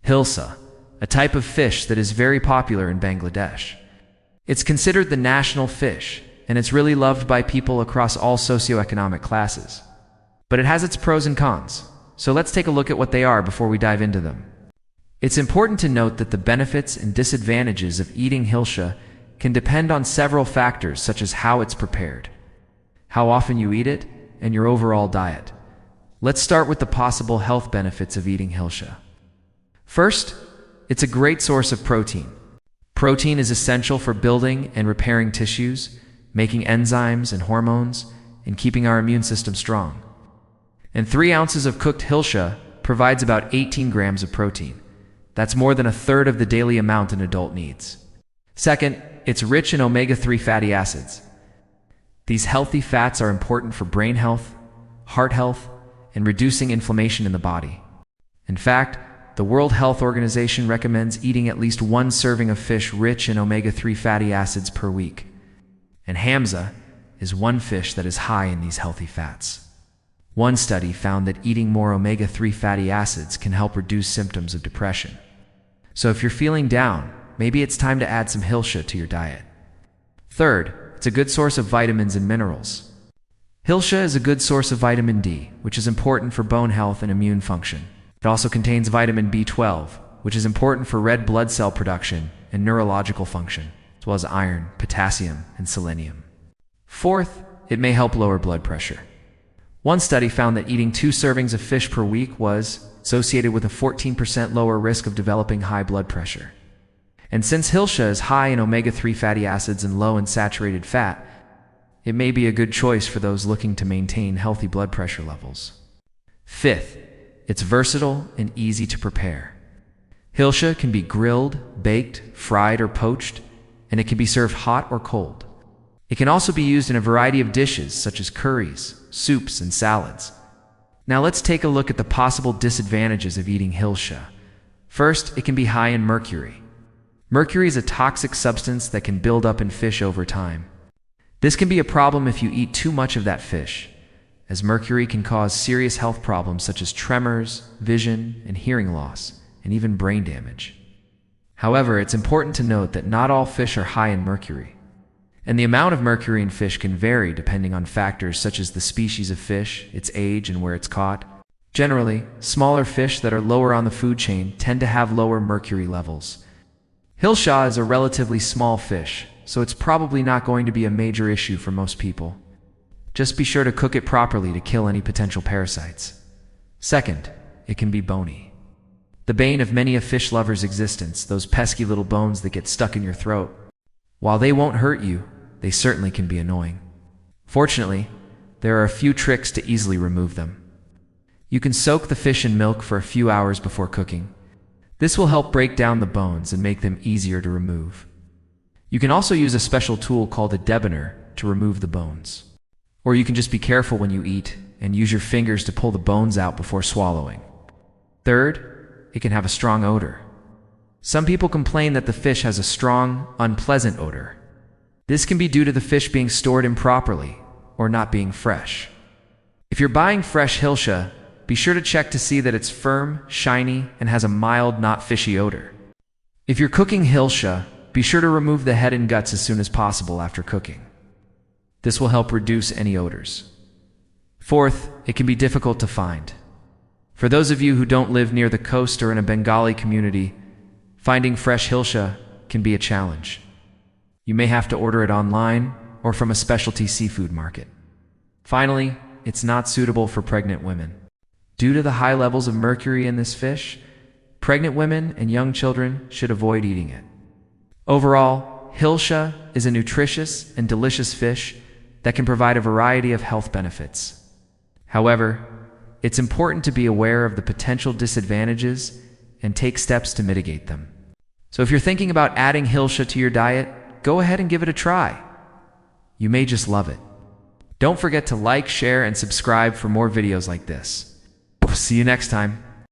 Hilsa, a type of fish that is very popular in Bangladesh. It's considered the national fish, and it's really loved by people across all socioeconomic classes. But it has its pros and cons, so let's take a look at what they are before we dive into them. It's important to note that the benefits and disadvantages of eating Hilsa can depend on several factors such as how it's prepared, how often you eat it, and your overall diet. Let's start with the possible health benefits of eating Hilsa. First, it's a great source of protein. Protein is essential for building and repairing tissues, making enzymes and hormones, and keeping our immune system strong. And 3 ounces of cooked Hilsa provides about 18 grams of protein. That's more than a third of the daily amount an adult needs. Second, it's rich in omega-3 fatty acids. These healthy fats are important for brain health, heart health, and reducing inflammation in the body. In fact, the World Health Organization recommends eating at least 1 serving of fish rich in omega-3 fatty acids per week. And Hilsa is one fish that is high in these healthy fats. One study found that eating more omega-3 fatty acids can help reduce symptoms of depression. So if you're feeling down, maybe it's time to add some Hilsa to your diet. Third, it's a good source of vitamins and minerals. Hilsa is a good source of vitamin D, which is important for bone health and immune function. It also contains vitamin B12, which is important for red blood cell production and neurological function, as well as iron, potassium, and selenium. Fourth, it may help lower blood pressure. One study found that eating 2 servings of fish per week was associated with a 14% lower risk of developing high blood pressure. And since Hilsa is high in omega-3 fatty acids and low in saturated fat, it may be a good choice for those looking to maintain healthy blood pressure levels. Fifth, it's versatile and easy to prepare. Hilsa can be grilled, baked, fried, or poached, and it can be served hot or cold. It can also be used in a variety of dishes such as curries, soups, and salads. Now let's take a look at the possible disadvantages of eating Hilsa. First, it can be high in mercury. Mercury is a toxic substance that can build up in fish over time. This can be a problem if you eat too much of that fish, as mercury can cause serious health problems such as tremors, vision, and hearing loss, and even brain damage. However, it's important to note that not all fish are high in mercury, and the amount of mercury in fish can vary depending on factors such as the species of fish, its age, and where it's caught. Generally, smaller fish that are lower on the food chain tend to have lower mercury levels. Hilsa is a relatively small fish, so it's probably not going to be a major issue for most people. Just be sure to cook it properly to kill any potential parasites. Second, it can be bony. The bane of many a fish lover's existence, those pesky little bones that get stuck in your throat. While they won't hurt you, they certainly can be annoying. Fortunately, there are a few tricks to easily remove them. You can soak the fish in milk for a few hours before cooking. This will help break down the bones and make them easier to remove. You can also use a special tool called a debonair to remove the bones. Or you can just be careful when you eat and use your fingers to pull the bones out before swallowing. Third, it can have a strong odor. Some people complain that the fish has a strong, unpleasant odor. This can be due to the fish being stored improperly or not being fresh. If you're buying fresh Hilsa, be sure to check to see that it's firm, shiny, and has a mild, not fishy odor. If you're cooking Hilsa, be sure to remove the head and guts as soon as possible after cooking. This will help reduce any odors. Fourth, it can be difficult to find. For those of you who don't live near the coast or in a Bengali community, finding fresh Hilsa can be a challenge. You may have to order it online or from a specialty seafood market. Finally, it's not suitable for pregnant women. Due to the high levels of mercury in this fish, pregnant women and young children should avoid eating it. Overall, Hilsa is a nutritious and delicious fish that can provide a variety of health benefits. However, it's important to be aware of the potential disadvantages and take steps to mitigate them. So if you're thinking about adding Hilsa to your diet, go ahead and give it a try. You may just love it. Don't forget to like, share, and subscribe for more videos like this. See you next time.